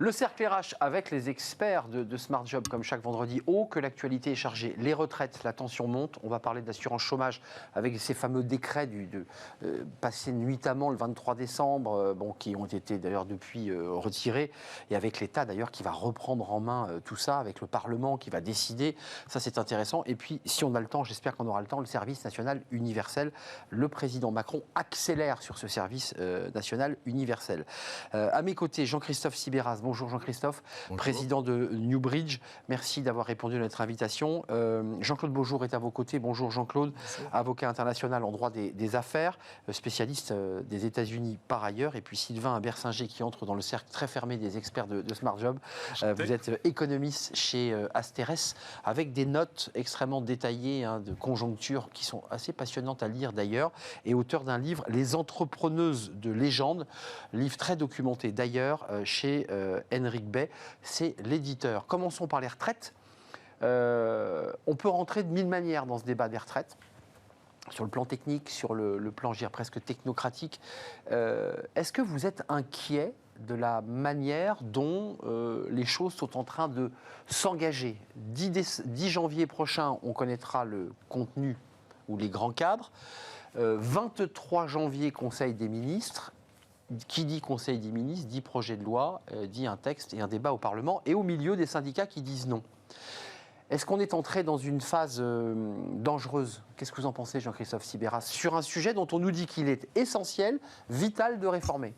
Le cercle RH avec les experts de Smart Job, comme chaque vendredi. Oh, que l'actualité est chargée. Les retraites, la tension monte. On va parler d'assurance chômage avec ces fameux décrets passés nuitamment le 23 décembre, qui ont été d'ailleurs depuis retirés. Et avec l'État d'ailleurs qui va reprendre en main tout ça, avec le Parlement qui va décider. Ça, c'est intéressant. Et puis, si on a le temps, j'espère qu'on aura le temps, le service national universel. Le président Macron accélère sur ce service national universel. À mes côtés, Jean-Christophe Sibéras. Bonjour Jean-Christophe, bonjour. Président de Newbridge. Merci d'avoir répondu à notre invitation. Jean-Claude Beaujour est à vos côtés. Bonjour Jean-Claude, avocat international en droit des affaires, spécialiste des États-Unis par ailleurs. Et puis Sylvain Bersinger qui entre dans le cercle très fermé des experts de Smart Job. Vous êtes économiste chez Asterès avec des notes extrêmement détaillées de conjoncture qui sont assez passionnantes à lire d'ailleurs et auteur d'un livre, Les entrepreneuses de légende, livre très documenté d'ailleurs chez Henrik Bay, c'est l'éditeur. Commençons par les retraites. On peut rentrer de mille manières dans ce débat des retraites, sur le plan technique, sur le plan, je dirais, presque technocratique. Est-ce que vous êtes inquiet de la manière dont les choses sont en train de s'engager ? 10 janvier prochain, on connaîtra le contenu ou les grands cadres. 23 janvier, Conseil des ministres. Qui dit Conseil des ministres, dit projet de loi, dit un texte et un débat au Parlement, et au milieu des syndicats qui disent non. Est-ce qu'on est entré dans une phase dangereuse ? Qu'est-ce que vous en pensez, Jean-Christophe Sibéras, sur un sujet dont on nous dit qu'il est essentiel, vital de réformer ?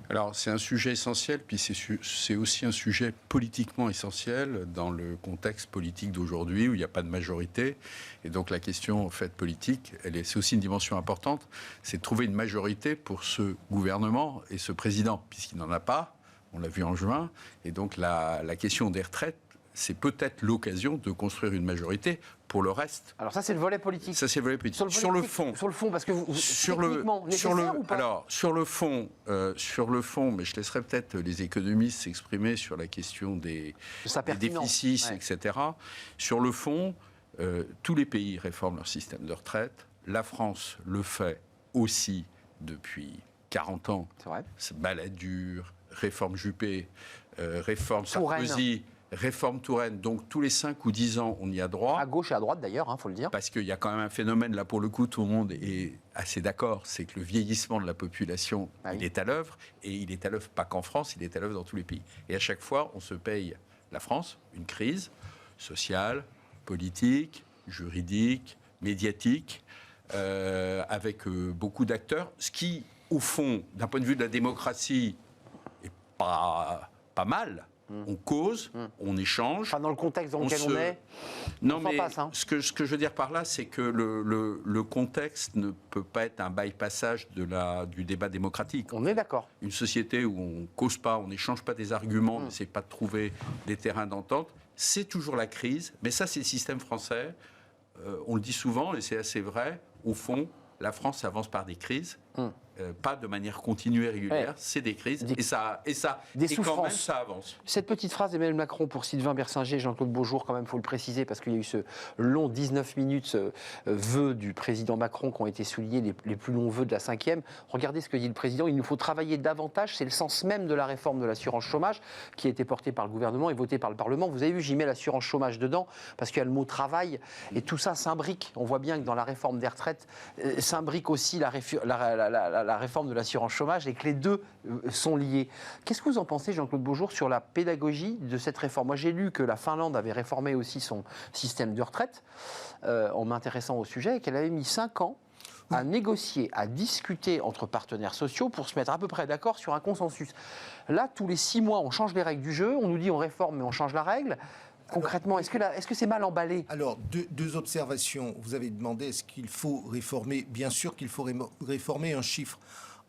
Alors, c'est un sujet essentiel, puis c'est aussi un sujet politiquement essentiel dans le contexte politique d'aujourd'hui où il n'y a pas de majorité. Et donc, la question, en fait, politique, c'est aussi une dimension importante, c'est de trouver une majorité pour ce gouvernement et ce président, puisqu'il n'en a pas, on l'a vu en juin. Et donc, la question des retraites, c'est peut-être l'occasion de construire une majorité pour le reste. Alors ça, c'est le volet politique. Ça, c'est le volet politique. Sur le fond, parce que techniquement, nécessaire ou pas ? Alors, sur le fond, mais je laisserai peut-être les économistes s'exprimer sur la question des déficits, ouais. Etc. Sur le fond, tous les pays réforment leur système de retraite. La France le fait aussi depuis 40 ans. C'est vrai. Balladur, réforme Juppé, réforme Sarkozy... Réforme Touraine, donc tous les 5 ou 10 ans, on y a droit. À gauche et à droite d'ailleurs, faut le dire. Parce qu'il y a quand même un phénomène, là pour le coup, tout le monde est assez d'accord, c'est que le vieillissement de la population, il est à l'œuvre, et il est à l'œuvre pas qu'en France, il est à l'œuvre dans tous les pays. Et à chaque fois, on se paye, la France, une crise sociale, politique, juridique, médiatique, avec beaucoup d'acteurs, ce qui, au fond, d'un point de vue de la démocratie, est pas mal. On cause, on échange. Enfin, dans le contexte dans lequel on est, non, mais passe, hein. Ce que je veux dire par là, c'est que le contexte ne peut pas être un bypassage du débat démocratique. On est d'accord. Une société où on ne cause pas, on n'échange pas des arguments, on n'essaie pas de trouver des terrains d'entente, c'est toujours la crise. Mais ça, c'est le système français. On le dit souvent, et c'est assez vrai. Au fond, la France avance par des crises. Pas de manière continue et régulière, c'est des crises, et quand même ça avance. Cette petite phrase d'Emmanuel Macron pour Sylvain Bersinger, Jean-Claude Beaujour, quand même, il faut le préciser, parce qu'il y a eu ce long 19 minutes vœux du président Macron qui ont été soulignés, les plus longs vœux de la 5e. Regardez ce que dit le président, il nous faut travailler davantage, c'est le sens même de la réforme de l'assurance chômage qui a été portée par le gouvernement et votée par le Parlement. Vous avez vu, j'y mets l'assurance chômage dedans, parce qu'il y a le mot travail, et tout ça s'imbrique. On voit bien que dans la réforme des retraites, s'imbrique aussi la réforme de l'assurance chômage et que les deux sont liés. Qu'est-ce que vous en pensez, Jean-Claude Beaujour, sur la pédagogie de cette réforme ? Moi, j'ai lu que la Finlande avait réformé aussi son système de retraite en m'intéressant au sujet et qu'elle avait mis 5 ans à négocier, à discuter entre partenaires sociaux pour se mettre à peu près d'accord sur un consensus. Là, tous les 6 mois, on change les règles du jeu, on nous dit on réforme mais on change la règle. Concrètement, est-ce que c'est mal emballé ? Alors, deux observations. Vous avez demandé est-ce qu'il faut réformer ? Bien sûr qu'il faut réformer un chiffre.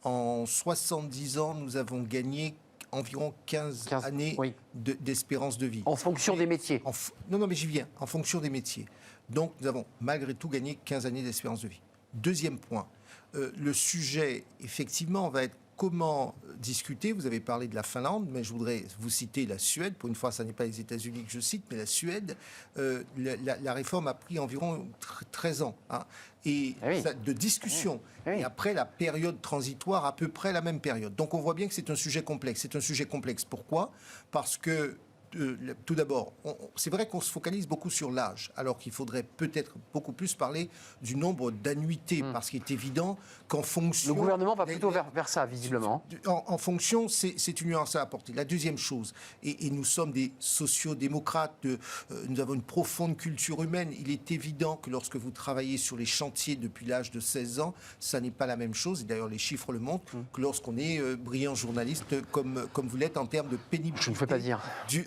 En 70 ans, nous avons gagné environ 15 années d'espérance de vie. En fonction des métiers. Non, mais j'y viens. En fonction des métiers. Donc, nous avons malgré tout gagné 15 années d'espérance de vie. Deuxième point. Le sujet, effectivement, va être comment discuter. Vous avez parlé de la Finlande, mais je voudrais vous citer la Suède. Pour une fois, ce n'est pas les États-Unis que je cite, mais la Suède. La réforme a pris environ 13 ans. Hein, de discussion. Et après, la période transitoire, à peu près la même période. Donc on voit bien que c'est un sujet complexe. C'est un sujet complexe. Pourquoi ? Parce que tout d'abord, c'est vrai qu'on se focalise beaucoup sur l'âge, alors qu'il faudrait peut-être beaucoup plus parler du nombre d'annuités, parce qu'il est évident qu'en fonction... Le gouvernement va plutôt vers ça, visiblement. En fonction, c'est une nuance à apporter. La deuxième chose, et nous sommes des sociodémocrates, nous avons une profonde culture humaine, il est évident que lorsque vous travaillez sur les chantiers depuis l'âge de 16 ans, ça n'est pas la même chose, et d'ailleurs les chiffres le montrent, que lorsqu'on est brillant journaliste, comme vous l'êtes en termes de pénibilité. Je ne peux pas dire.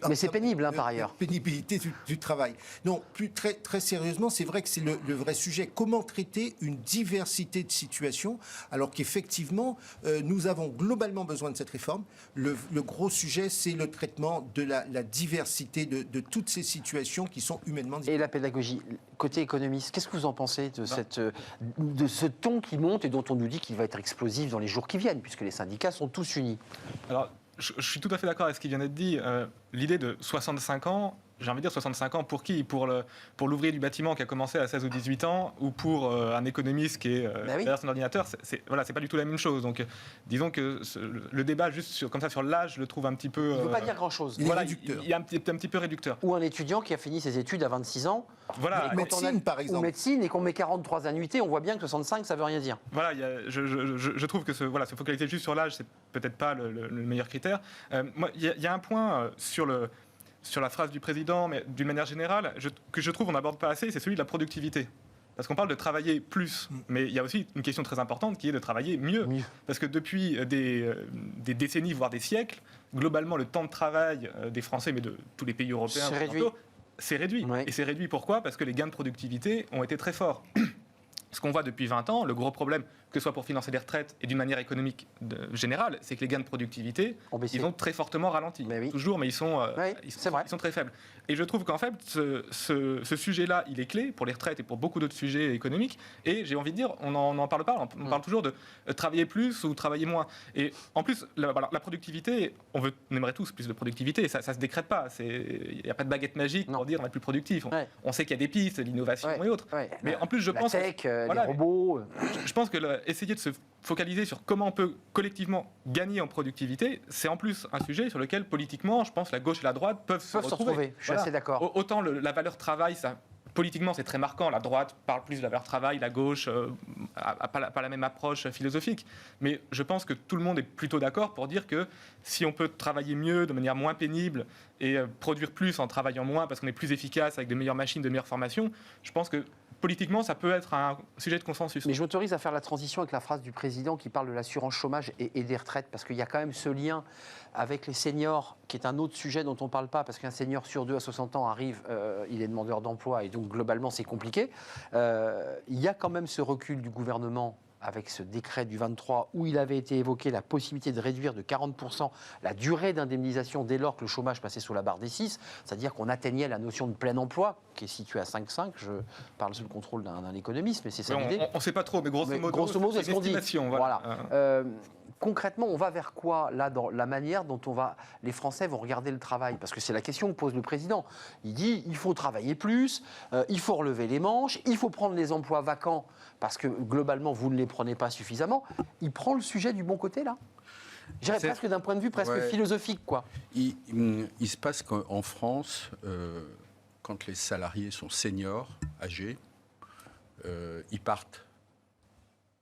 Mais c'est pénible, par ailleurs. Pénibilité du travail. Non, très, très sérieusement, c'est vrai que c'est le vrai sujet. Comment traiter une diversité de situations, alors qu'effectivement, nous avons globalement besoin de cette réforme. Le gros sujet, c'est le traitement de la diversité de toutes ces situations qui sont humainement différentes. Et la pédagogie, côté économiste, qu'est-ce que vous en pensez de ce ton qui monte et dont on nous dit qu'il va être explosif dans les jours qui viennent, puisque les syndicats sont tous unis? Alors, je suis tout à fait d'accord avec ce qui vient d'être dit. L'idée de 65 ans, j'ai envie de dire 65 ans pour qui ? Pour l'ouvrier du bâtiment qui a commencé à 16 ou 18 ans, ou pour un économiste qui est derrière son ordinateur, c'est pas du tout la même chose. Donc, disons que le débat juste sur l'âge, je le trouve un petit peu... Il ne veut pas dire grand-chose. Il est un petit peu réducteur. Ou un étudiant qui a fini ses études à 26 ans. Voilà, médecine, par exemple. Ou médecine, et qu'on met 43 annuités, on voit bien que 65, ça ne veut rien dire. Voilà, je trouve que se focaliser juste sur l'âge, c'est peut-être pas le meilleur critère. Moi, il y a un point sur la phrase du président, mais d'une manière générale, que je trouve on n'aborde pas assez, c'est celui de la productivité. Parce qu'on parle de travailler plus, mais il y a aussi une question très importante qui est de travailler mieux. Parce que depuis des décennies, voire des siècles, globalement, le temps de travail des Français, mais de tous les pays européens, c'est réduit. Oui. Et c'est réduit pourquoi ? Parce que les gains de productivité ont été très forts. Ce qu'on voit depuis 20 ans, le gros problème, que ce soit pour financer les retraites et d'une manière économique générale, c'est que les gains de productivité, ils ont très fortement ralenti. Toujours, mais ils sont très faibles. Et je trouve qu'en fait, ce sujet-là, il est clé pour les retraites et pour beaucoup d'autres sujets économiques. Et j'ai envie de dire, on n'en parle pas. On parle toujours de travailler plus ou travailler moins. Et en plus, la productivité, on aimerait tous plus de productivité. Et ça ne se décrète pas. Il n'y a pas de baguette magique pour dire on va être plus productif. On sait qu'il y a des pistes, l'innovation et autres. Mais en plus, je pense... La tech, les robots... Je pense que essayer de se focaliser sur comment on peut collectivement gagner en productivité, c'est en plus un sujet sur lequel politiquement, je pense, la gauche et la droite peuvent se retrouver. Je suis assez d'accord. Autant la valeur travail, ça, politiquement, c'est très marquant. La droite parle plus de la valeur travail, la gauche n'a pas la même approche philosophique. Mais je pense que tout le monde est plutôt d'accord pour dire que si on peut travailler mieux, de manière moins pénible, et produire plus en travaillant moins parce qu'on est plus efficace avec de meilleures machines, de meilleures formations, je pense que politiquement, ça peut être un sujet de consensus. Mais je m'autorise à faire la transition avec la phrase du président qui parle de l'assurance chômage et des retraites, parce qu'il y a quand même ce lien avec les seniors, qui est un autre sujet dont on ne parle pas, parce qu'un senior sur deux à 60 ans arrive, il est demandeur d'emploi, et donc globalement c'est compliqué. Il y a quand même ce recul du gouvernement avec ce décret du 23 où il avait été évoqué la possibilité de réduire de 40% la durée d'indemnisation dès lors que le chômage passait sous la barre des 6, c'est-à-dire qu'on atteignait la notion de plein emploi qui est située à 5,5. Je parle sous le contrôle d'un économiste, mais c'est ça l'idée. On ne sait pas trop, mais grosso modo, c'est ce qu'on dit. Voilà. Concrètement, on va vers quoi, là, dans la manière dont les Français vont regarder le travail? Parce que c'est la question que pose le président. Il dit, il faut travailler plus, il faut relever les manches, il faut prendre les emplois vacants, parce que globalement, vous ne les prenez pas suffisamment. Il prend le sujet du bon côté, là? Je dirais presque d'un point de vue presque philosophique, quoi. Il se passe qu'en France, quand les salariés sont seniors, âgés, ils partent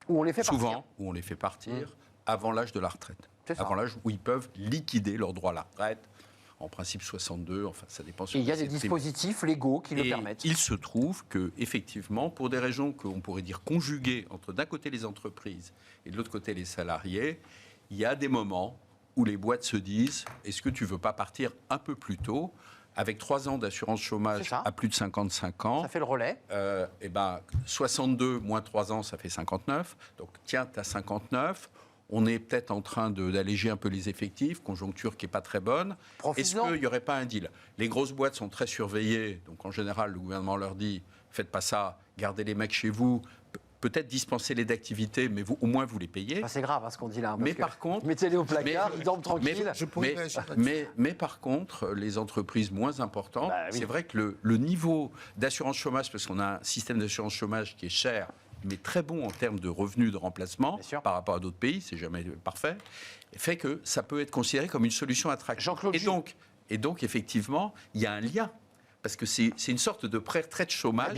où on les fait souvent, partir. où on les fait partir avant l'âge de la retraite. Avant l'âge où ils peuvent liquider leur droit à la retraite. En principe 62, enfin ça dépend. Et il y a des dispositifs légaux qui le permettent. Il se trouve que effectivement, pour des raisons qu'on pourrait dire conjuguées entre d'un côté les entreprises et de l'autre côté les salariés, il y a des moments où les boîtes se disent est-ce que tu veux pas partir un peu plus tôt? Avec 3 ans d'assurance chômage à plus de 55 ans. Ça fait le relais. 62 moins 3 ans, ça fait 59. Donc tiens, tu as 59. On est peut-être en train d'alléger un peu les effectifs, conjoncture qui n'est pas très bonne. Est-ce qu'il n'y aurait pas un deal? Les grosses boîtes sont très surveillées, donc en général, le gouvernement leur dit, faites pas ça, gardez les mecs chez vous, peut-être dispenser-les d'activité, mais au moins vous les payez. C'est grave ce qu'on dit là. Mais par contre, mettez-les au placard, ils dorment tranquilles. Mais par contre, les entreprises moins importantes, c'est vrai que le niveau d'assurance chômage, parce qu'on a un système d'assurance chômage qui est cher, mais très bon en termes de revenus de remplacement par rapport à d'autres pays, c'est jamais parfait, fait que ça peut être considéré comme une solution attractive. Et donc, effectivement, il y a un lien. Parce que c'est une sorte de pré-retraite chômage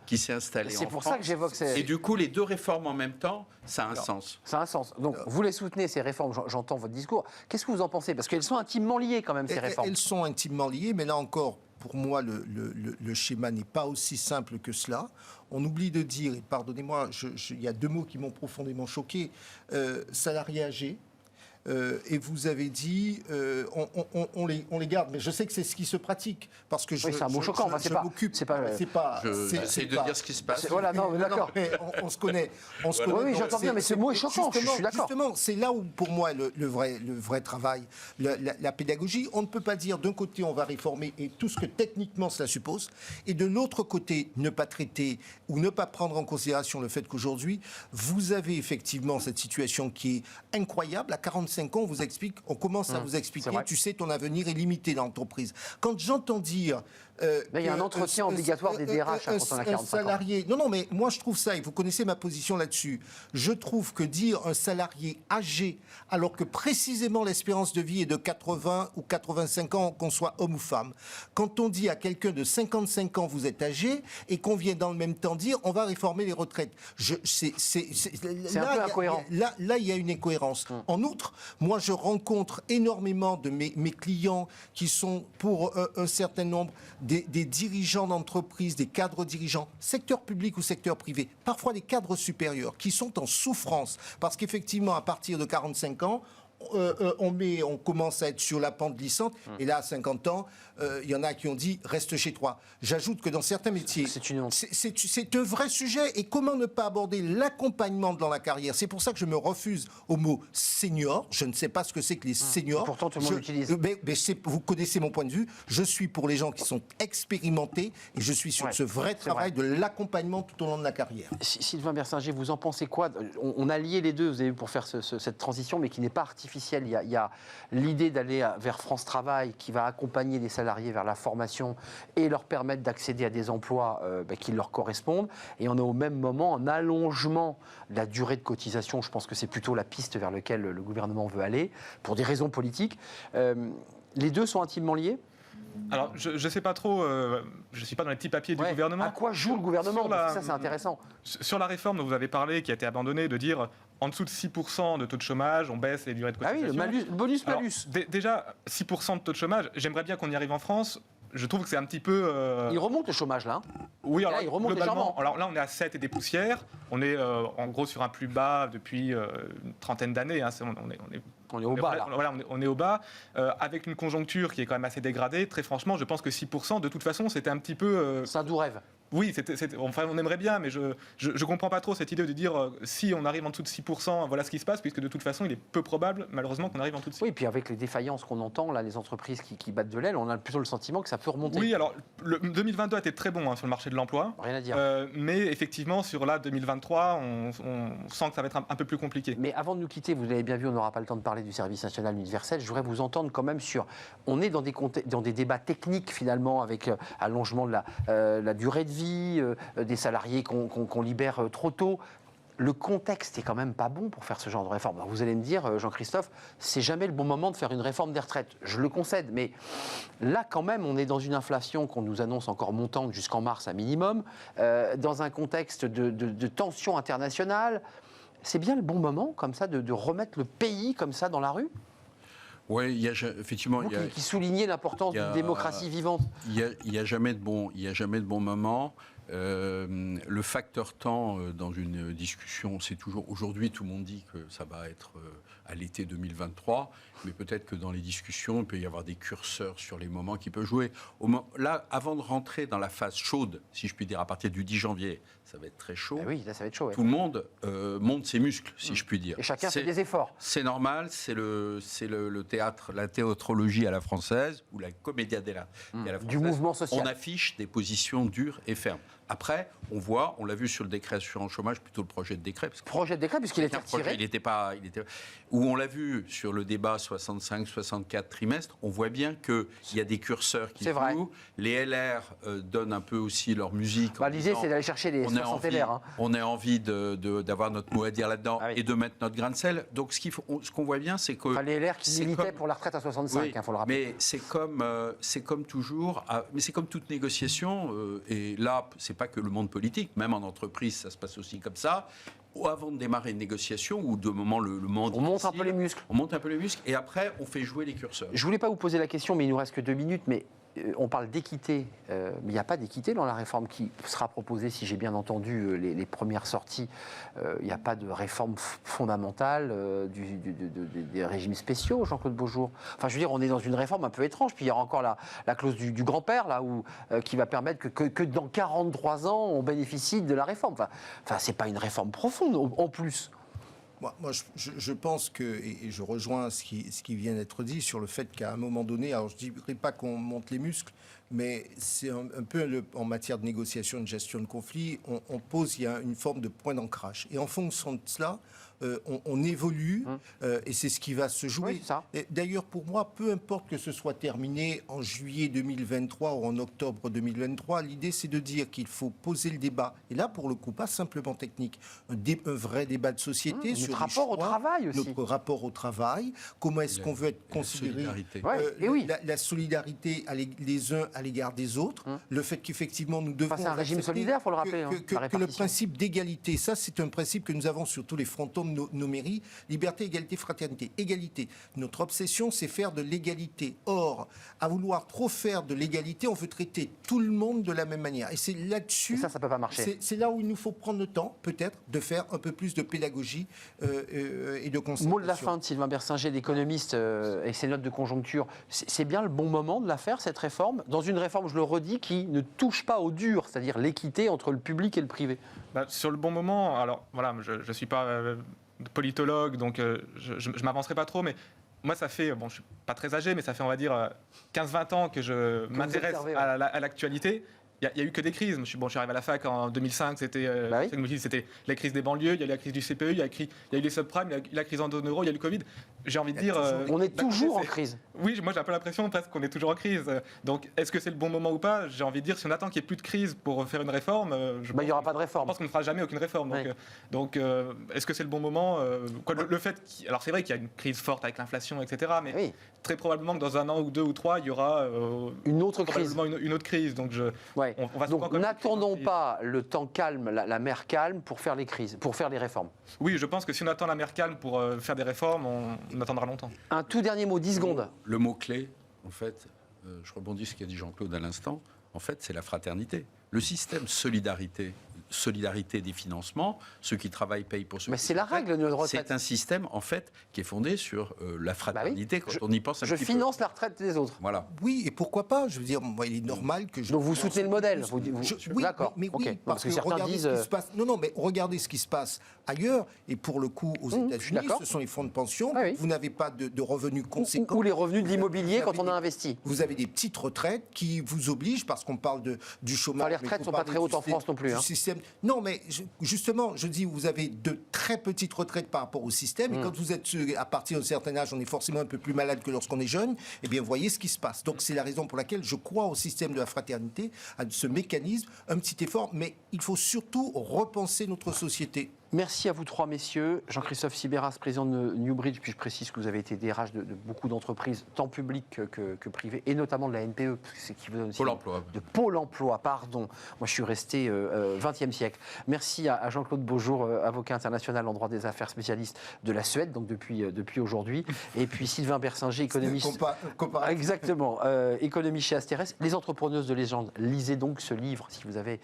qui s'est installée en France. C'est pour ça que j'évoque ça. Et du coup, les deux réformes en même temps, ça a un sens. Ça a un sens. Donc, vous les soutenez, ces réformes, j'entends votre discours. Qu'est-ce que vous en pensez? Parce qu'elles sont intimement liées, quand même, ces réformes. Elles sont intimement liées, mais là encore, pour moi, le schéma n'est pas aussi simple que cela. On oublie de dire, et pardonnez-moi, il y a deux mots qui m'ont profondément choqué, salariés âgés. Et vous avez dit, on les garde, mais je sais que c'est ce qui se pratique, parce que c'est un mot choquant. J'essaie de dire ce qui se passe. Voilà, non, d'accord. On se connaît. Oui, j'entends bien, mais ce mot est choquant, je suis d'accord. Justement, c'est là où, pour moi, le vrai travail, la pédagogie, on ne peut pas dire d'un côté, on va réformer et tout ce que techniquement cela suppose, et de l'autre côté, ne pas traiter ou ne pas prendre en considération le fait qu'aujourd'hui, vous avez effectivement cette situation qui est incroyable. À 45 ans, on commence à vous expliquer, tu sais, ton avenir est limité dans l'entreprise. Quand j'entends dire... il y a un entretien obligatoire des DRH quand on a 45 salarié, ans. Non, mais moi je trouve ça, et vous connaissez ma position là-dessus, je trouve que dire un salarié âgé, alors que précisément l'espérance de vie est de 80 ou 85 ans, qu'on soit homme ou femme, quand on dit à quelqu'un de 55 ans vous êtes âgé, et qu'on vient dans le même temps dire on va réformer les retraites, c'est un peu incohérent. Là, il y a une incohérence. En outre, moi je rencontre énormément de mes clients qui sont pour un certain nombre des dirigeants d'entreprise, des cadres dirigeants, secteur public ou secteur privé, parfois des cadres supérieurs, qui sont en souffrance. Parce qu'effectivement, à partir de 45 ans, on commence à être sur la pente glissante, et là, à 50 ans, il y en a qui ont dit « reste chez toi ». J'ajoute que dans certains métiers, c'est un vrai sujet, et comment ne pas aborder l'accompagnement dans la carrière? C'est pour ça que je me refuse au mot « senior ». Je ne sais pas ce que c'est que les seniors. Pourtant, tout le monde l'utilise. Vous connaissez mon point de vue. Je suis pour les gens qui sont expérimentés, et je suis sur ce vrai travail de l'accompagnement tout au long de la carrière. Sylvain Bersinger, vous en pensez quoi? On a lié les deux, vous avez vu, pour faire cette transition, mais qui n'est pas artificielle. Il y a l'idée d'aller vers France Travail, qui va accompagner les salariés vers la formation et leur permettre d'accéder à des emplois qui leur correspondent. Et on a au même moment un allongement de la durée de cotisation. Je pense que c'est plutôt la piste vers laquelle le gouvernement veut aller, pour des raisons politiques. Les deux sont intimement liés? Alors, je ne sais pas trop, je ne suis pas dans les petits papiers du gouvernement. À quoi joue le gouvernement? Ça, c'est intéressant. Sur la réforme dont vous avez parlé, qui a été abandonnée, de dire en dessous de 6% de taux de chômage, on baisse les durées de cotisation. Ah oui, le bonus-malus. Déjà, 6% de taux de chômage, j'aimerais bien qu'on y arrive en France. Je trouve que c'est un petit peu... Il remonte le chômage, là. Oui, alors, là, il remonte légèrement. Alors là, on est à 7 et des poussières. On est en gros sur un plus bas depuis une trentaine d'années. Hein. On est au bas, là. Voilà, on est au bas, avec une conjoncture qui est quand même assez dégradée. Très franchement, je pense que 6%, de toute façon, c'était un petit peu... C'est un doux rêve. Oui, enfin, on aimerait bien, mais je ne comprends pas trop cette idée de dire si on arrive en dessous de 6%, voilà ce qui se passe, puisque de toute façon, il est peu probable, malheureusement, qu'on arrive en dessous de 6%. Oui, puis avec les défaillances qu'on entend, là, les entreprises qui battent de l'aile, on a plutôt le sentiment que ça peut remonter. Oui, alors, le 2022 a été très bon sur le marché de l'emploi. Rien à dire. Mais effectivement, sur la 2023, on sent que ça va être un peu plus compliqué. Mais avant de nous quitter, vous l'avez bien vu, on n'aura pas le temps de parler du service national universel. Je voudrais vous entendre quand même sur... On est dans des débats techniques, finalement, avec allongement de la durée de vie, des salariés qu'on libère trop tôt. Le contexte est quand même pas bon pour faire ce genre de réforme. Alors vous allez me dire, Jean-Christophe, c'est jamais le bon moment de faire une réforme des retraites. Je le concède, mais là quand même, on est dans une inflation qu'on nous annonce encore montante jusqu'en mars à minimum, dans un contexte de tension internationale. C'est bien le bon moment, comme ça, de remettre le pays comme ça dans la rue? Oui, effectivement. Qui soulignait l'importance d'une démocratie vivante. Il n'y a jamais de bon moment. Le facteur temps dans une discussion, c'est toujours... Aujourd'hui, tout le monde dit que ça va être à l'été 2023, mais peut-être que dans les discussions, il peut y avoir des curseurs sur les moments qui peuvent jouer. Là, avant de rentrer dans la phase chaude, si je puis dire, à partir du 10 janvier, ça va être très chaud. Oui, là, ça va être chaud. Tout le monde monte ses muscles, si je puis dire. Et chacun fait des efforts. C'est normal, c'est le théâtre, la théâtrologie à la française, ou la commedia della française. Du mouvement social. On affiche des positions dures et fermes. Après, on l'a vu sur le décret assurance chômage, plutôt le projet de décret. Projet de décret, puisqu'il était retiré. Où on l'a vu sur le débat 65-64 trimestres, on voit bien qu'il y a des curseurs qui jouent. Les LR donnent un peu aussi leur musique. L'idée, c'est d'aller chercher les 60 LR. On a envie d'avoir notre mot à dire là-dedans et de mettre notre grain de sel. Donc, ce qu'on voit bien, c'est que... les LR qui militaient pour la retraite à 65, il faut le rappeler. Mais c'est comme toujours, mais c'est comme toute négociation, et là, c'est pas que le monde politique, même en entreprise, ça se passe aussi comme ça. Avant de démarrer une négociation, ou de moment le monde... On monte un peu les muscles. On monte un peu les muscles, et après, on fait jouer les curseurs. Je voulais pas vous poser la question, mais il nous reste que 2 minutes, mais on parle d'équité, mais il n'y a pas d'équité dans la réforme qui sera proposée, si j'ai bien entendu les premières sorties. Il n'y a pas de réforme fondamentale des régimes spéciaux, Jean-Claude Beaujour. Enfin, je veux dire, on est dans une réforme un peu étrange. Puis il y aura encore la clause du grand-père, là, qui va permettre que dans 43 ans, on bénéficie de la réforme. Enfin, c'est pas une réforme profonde, en plus. Moi, je pense que, et je rejoins ce qui vient d'être dit sur le fait qu'à un moment donné, alors je ne dirais pas qu'on monte les muscles, mais c'est un peu en matière de négociation, de gestion de conflit, il y a une forme de point d'ancrage. Et en fonction de cela, on évolue et c'est ce qui va se jouer. Oui, d'ailleurs, pour moi, peu importe que ce soit terminé en juillet 2023 ou en octobre 2023, l'idée c'est de dire qu'il faut poser le débat. Et là, pour le coup, pas simplement technique, un vrai débat de société sur notre rapport au travail aussi. Notre rapport au travail, comment est-ce qu'on veut être considéré, la solidarité les uns à l'égard des autres, le fait qu'effectivement nous devons... c'est un régime solidaire, il faut le rappeler. Que le principe d'égalité, ça c'est un principe que nous avons sur tous les frontons de nos mairies, liberté, égalité, fraternité. Égalité. Notre obsession, c'est faire de l'égalité. Or, à vouloir trop faire de l'égalité, on veut traiter tout le monde de la même manière. Et c'est là-dessus... ça peut pas marcher. C'est là où il nous faut prendre le temps, peut-être, de faire un peu plus de pédagogie et de concertation. Mot de la fin de Sylvain Bersinger, l'économiste, et ses notes de conjoncture. C'est bien le bon moment de la faire, cette réforme, dans une réforme, je le redis, qui ne touche pas au dur, c'est-à-dire l'équité entre le public et le privé. Sur le bon moment, alors voilà, je ne suis pas politologue, donc je ne m'avancerai pas trop, mais moi ça fait, je ne suis pas très âgé, mais ça fait on va dire 15-20 ans que je m'intéresse à l'actualité. Il n'y a eu que des crises. Je suis arrivé à la fac en 2005, c'était la crise des banlieues, il y a eu la crise du CPE, il y a eu les subprimes, il y a eu la crise en zone euro, il y a eu le Covid. J'ai envie de dire... on est toujours en crise. Oui, moi j'ai un peu l'impression presque qu'on est toujours en crise. Donc est-ce que c'est le bon moment ou pas? J'ai envie de dire, si on attend qu'il n'y ait plus de crise pour faire une réforme... il n'y aura pas de réforme. Je pense qu'on ne fera jamais aucune réforme. Donc est-ce que c'est le bon moment? Le fait alors c'est vrai qu'il y a une crise forte avec l'inflation, etc. Mais très probablement que dans 1 an ou 2 ou 3, il y aura une autre crise. Une autre crise. Donc donc n'attendons pas le temps calme, la mer calme pour faire les crises, pour faire les réformes. Oui, je pense que si on attend la mer calme pour faire des réformes, on attendra longtemps. Un tout dernier mot, 10 secondes. Le mot-clé, en fait, je rebondis sur ce qu'a dit Jean-Claude à l'instant, en fait, c'est la fraternité. Le système solidarité des financements, ceux qui travaillent payent pour ceux mais qui c'est la règle de notre retraite. C'est un système, en fait, qui est fondé sur la fraternité, quand on y pense un petit peu. Je finance la retraite des autres. Voilà. Oui, et pourquoi pas? Je veux dire, il est normal que je... Donc vous soutenez le modèle oui, d'accord. Mais oui, parce que regardez ce qui se passe... Non, mais regardez ce qui se passe ailleurs, et pour le coup, aux États-Unis, ce sont les fonds de pension, vous n'avez pas de revenus conséquents. Ou les revenus de l'immobilier quand on a investi. Vous avez des petites retraites qui vous obligent, parce qu'on parle du chômage... les retraites ne sont pas très hautes en France non plus. Non, mais justement, je dis, vous avez de très petites retraites par rapport au système, et quand vous êtes à partir d'un certain âge, on est forcément un peu plus malade que lorsqu'on est jeune, eh bien, voyez ce qui se passe. Donc, c'est la raison pour laquelle je crois au système de la fraternité, à ce mécanisme, un petit effort, mais il faut surtout repenser notre société. Merci à vous trois, messieurs. Jean-Christophe Sibéras, président de Newbridge, puis je précise que vous avez été DRH de beaucoup d'entreprises, tant publiques que privées, et notamment de la NPE, c'est qui vous donne aussi Pôle emploi. De Pôle emploi, pardon. Moi, je suis resté 20e siècle. Merci à Jean-Claude Beaujour, avocat international en droit des affaires, spécialiste de la Suède, donc depuis aujourd'hui. Et puis Sylvain Bersinger, économiste. Exactement, économie chez Asterès. Les entrepreneuses de légende. Lisez donc ce livre si vous avez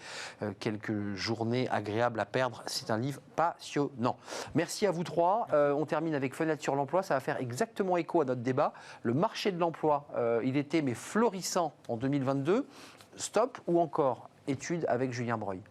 quelques journées agréables à perdre. C'est un livre passionnant. Merci à vous trois. On termine avec Fenêtre sur l'emploi. Ça va faire exactement écho à notre débat. Le marché de l'emploi, il était mais florissant en 2022. Stop ou encore étude avec Julien Breuil.